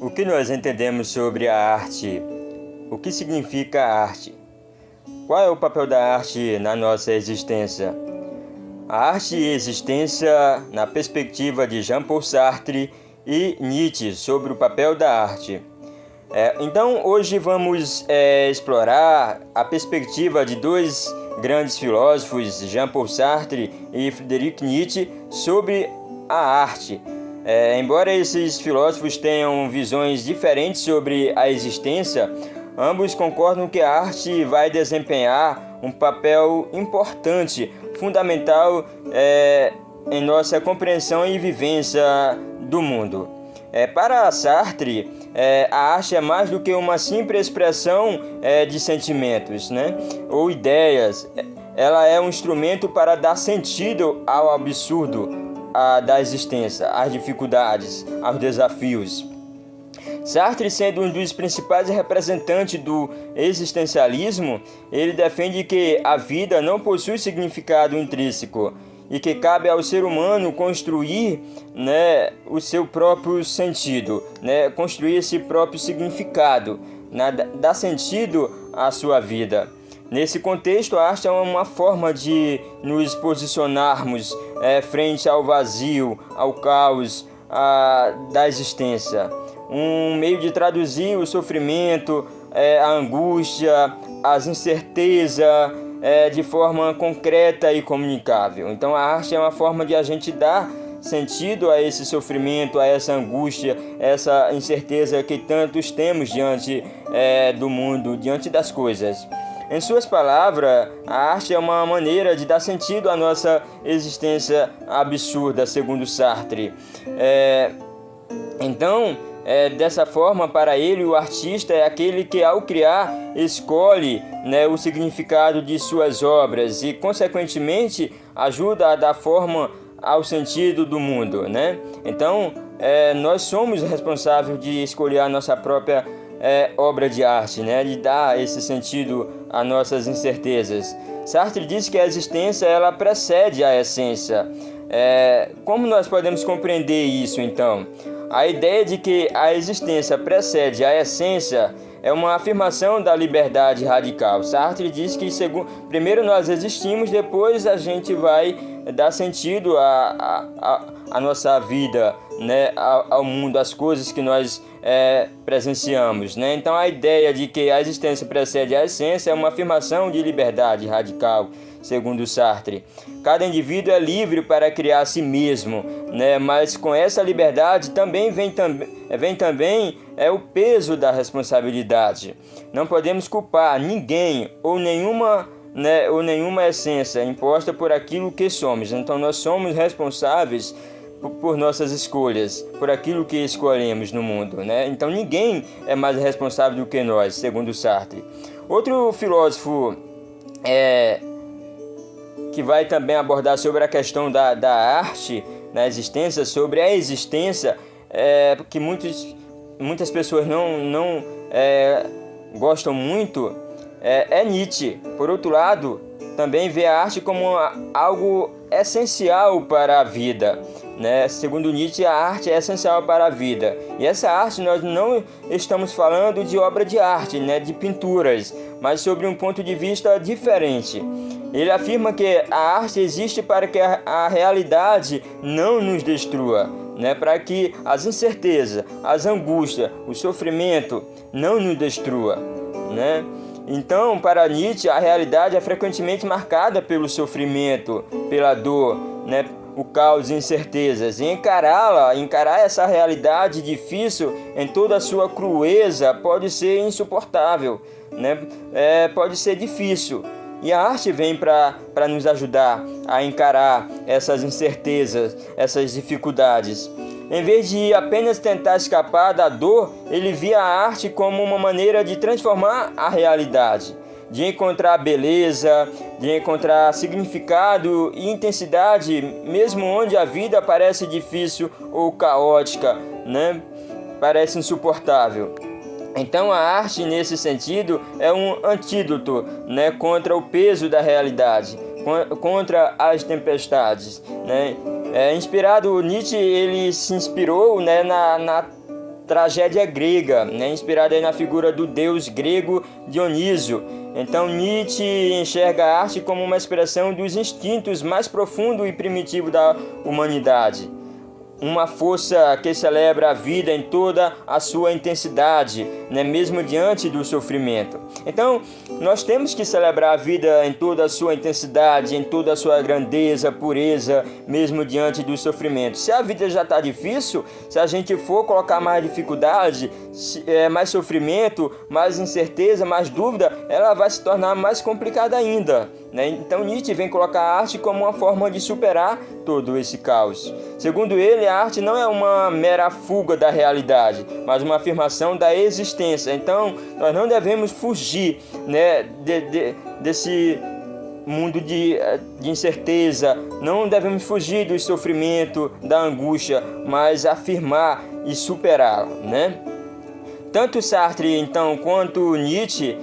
O que nós entendemos sobre a arte? O que significa a arte? Qual é o papel da arte na nossa existência? A arte e existência na perspectiva de Jean-Paul Sartre e Nietzsche sobre o papel da arte. Então hoje vamos explorar a perspectiva de dois grandes filósofos, Jean-Paul Sartre e Friedrich Nietzsche, sobre a arte. Embora esses filósofos tenham visões diferentes sobre a existência, ambos concordam que a arte vai desempenhar um papel importante, fundamental em nossa compreensão e vivência do mundo. Para Sartre, a arte é mais do que uma simples expressão de sentimentos, ou ideias. Ela é um instrumento para dar sentido ao absurdo da existência, às dificuldades, aos desafios. Sartre, sendo um dos principais representantes do existencialismo, ele defende que a vida não possui significado intrínseco e que cabe ao ser humano construir o seu próprio sentido, construir esse próprio significado, dar sentido à sua vida. Nesse contexto, a arte é uma forma de nos posicionarmos frente ao vazio, ao caos da existência. Um meio de traduzir o sofrimento, a angústia, as incertezas de forma concreta e comunicável. Então a arte é uma forma de a gente dar sentido a esse sofrimento, a essa angústia, essa incerteza que tantos temos diante do mundo, diante das coisas. Em suas palavras, a arte é uma maneira de dar sentido à nossa existência absurda, segundo Sartre. Dessa forma, para ele, o artista é aquele que, ao criar, escolhe o significado de suas obras e, consequentemente, ajuda a dar forma ao sentido do mundo. Então, nós somos responsáveis de escolher a nossa própria obra de arte, de dar esse sentido às nossas incertezas. Sartre diz que a existência ela precede a essência. Como nós podemos compreender isso, então? A ideia de que a existência precede a essência é uma afirmação da liberdade radical. Sartre diz que primeiro nós existimos, depois a gente vai dar sentido à nossa vida, ao mundo, às coisas que nós presenciamos. Então a ideia de que a existência precede a essência é uma afirmação de liberdade radical, segundo Sartre. Cada indivíduo é livre para criar a si mesmo, mas com essa liberdade também vem o peso da responsabilidade. Não podemos culpar ninguém ou nenhuma essência imposta por aquilo que somos. Então nós somos responsáveis por nossas escolhas, por aquilo que escolhemos no mundo. Então ninguém é mais responsável do que nós, segundo Sartre. Outro filósofo que vai também abordar sobre a questão da arte na existência, sobre a existência, que muitas pessoas não gostam muito, é Nietzsche. Por outro lado, também vê a arte como algo essencial para a vida. Segundo Nietzsche, a arte é essencial para a vida. E essa arte, nós não estamos falando de obra de arte, de pinturas, mas sobre um ponto de vista diferente. Ele afirma que a arte existe para que a realidade não nos destrua, para que as incertezas, as angústias, o sofrimento não nos destrua. Então, para Nietzsche, a realidade é frequentemente marcada pelo sofrimento, pela dor, o caos e incertezas. E encarar essa realidade difícil em toda a sua crueza pode ser insuportável, pode ser difícil. E a arte vem para nos ajudar a encarar essas incertezas, essas dificuldades. Em vez de apenas tentar escapar da dor, ele via a arte como uma maneira de transformar a realidade, de encontrar beleza, de encontrar significado e intensidade, mesmo onde a vida parece difícil ou caótica, parece insuportável. Então a arte, nesse sentido, é um antídoto contra o peso da realidade, contra as tempestades. Inspirado, Nietzsche ele se inspirou na tragédia grega, né, inspirada aí na figura do deus grego Dionísio. Então Nietzsche enxerga a arte como uma expressão dos instintos mais profundos e primitivos da humanidade. Uma força que celebra a vida em toda a sua intensidade, né? Mesmo diante do sofrimento. Então, nós temos que celebrar a vida em toda a sua intensidade, em toda a sua grandeza, pureza, mesmo diante do sofrimento. Se a vida já está difícil, se a gente for colocar mais dificuldade, mais sofrimento, mais incerteza, mais dúvida, ela vai se tornar mais complicada ainda, né? Então Nietzsche vem colocar a arte como uma forma de superar todo esse caos. Segundo ele, a arte não é uma mera fuga da realidade, mas uma afirmação da existência. Então, nós não devemos fugir, né, desse mundo de incerteza, não devemos fugir do sofrimento, da angústia, mas afirmar e superá-la, né? Tanto Sartre, então, quanto Nietzsche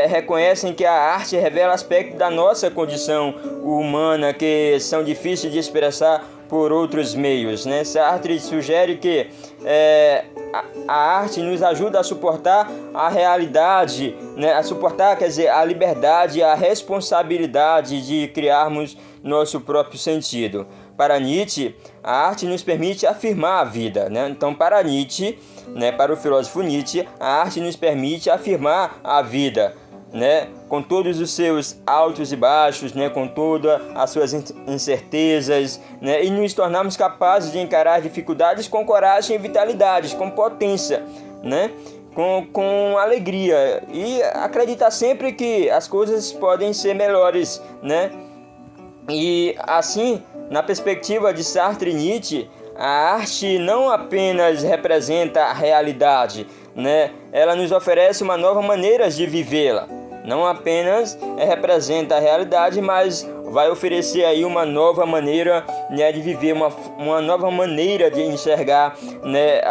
reconhecem que a arte revela aspectos da nossa condição humana que são difíceis de expressar por outros meios, né? Sartre sugere que a arte nos ajuda a suportar a realidade, né? A suportar, quer dizer, a liberdade, a responsabilidade de criarmos nosso próprio sentido. Para Nietzsche, a arte nos permite afirmar a vida, né? Então, para Nietzsche, né, para o filósofo Nietzsche, a arte nos permite afirmar a vida, né, com todos os seus altos e baixos, né, com todas as suas incertezas, né, e nos tornarmos capazes de encarar dificuldades com coragem e vitalidade, com potência, né, com alegria, e acreditar sempre que as coisas podem ser melhores, né? E assim, na perspectiva de Sartre e Nietzsche, a arte não apenas representa a realidade, né? Ela nos oferece uma nova maneira de vivê-la. Não apenas representa a realidade, mas vai oferecer aí uma nova maneira, né, de viver, uma nova maneira de enxergar, né,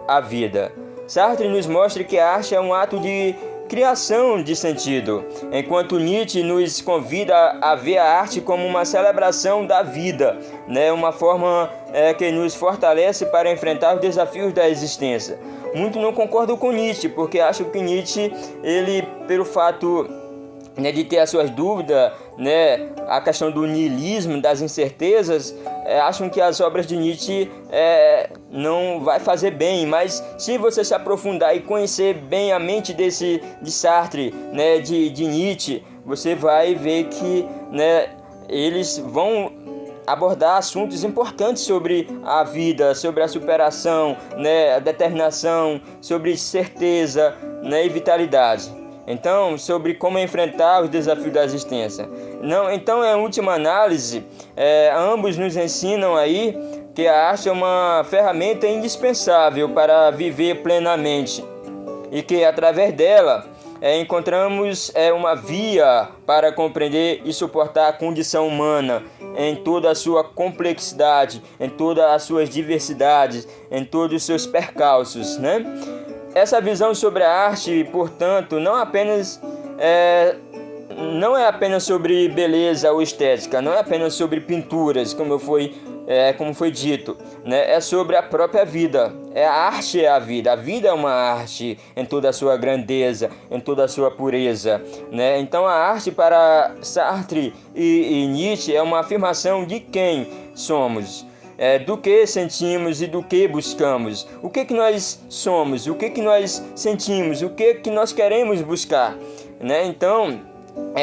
a vida. Sartre nos mostra que a arte é um ato de criação de sentido, enquanto Nietzsche nos convida a ver a arte como uma celebração da vida, né? Uma forma que nos fortalece para enfrentar os desafios da existência. Muito não concordo com Nietzsche, porque acho que Nietzsche, ele, pelo fato, né, de ter as suas dúvidas, né, a questão do niilismo, das incertezas, acham que as obras de Nietzsche não vai fazer bem, mas se você se aprofundar e conhecer bem a mente de Sartre, né, de Nietzsche, você vai ver que, né, eles vão abordar assuntos importantes sobre a vida, sobre a superação, né, a determinação, sobre certeza, né, e vitalidade. Então, sobre como enfrentar os desafios da existência. Então, em última análise, ambos nos ensinam aí que a arte é uma ferramenta indispensável para viver plenamente e que, através dela, encontramos uma via para compreender e suportar a condição humana em toda a sua complexidade, em todas as suas diversidades, em todos os seus percalços, né? Essa visão sobre a arte, portanto, não é apenas sobre beleza ou estética, não é apenas sobre pinturas, como foi dito, né? É sobre a própria vida. A arte é a vida é uma arte em toda a sua grandeza, em toda a sua pureza, né? Então a arte para Sartre e Nietzsche é uma afirmação de quem somos, do que sentimos e do que buscamos. O que nós somos, o que nós sentimos, o que nós queremos buscar, né? Então,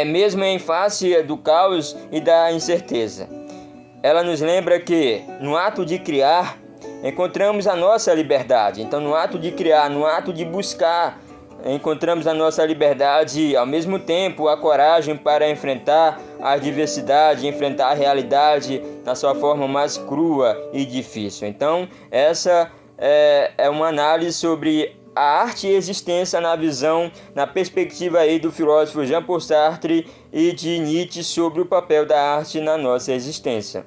mesmo em face do caos e da incerteza. Ela nos lembra que, no ato de criar, encontramos a nossa liberdade. Então, no ato de criar, no ato de buscar, encontramos a nossa liberdade e, ao mesmo tempo, a coragem para enfrentar a diversidade, enfrentar a realidade na sua forma mais crua e difícil. Então, essa é uma análise sobre a arte e a existência na perspectiva aí do filósofo Jean-Paul Sartre e de Nietzsche sobre o papel da arte na nossa existência.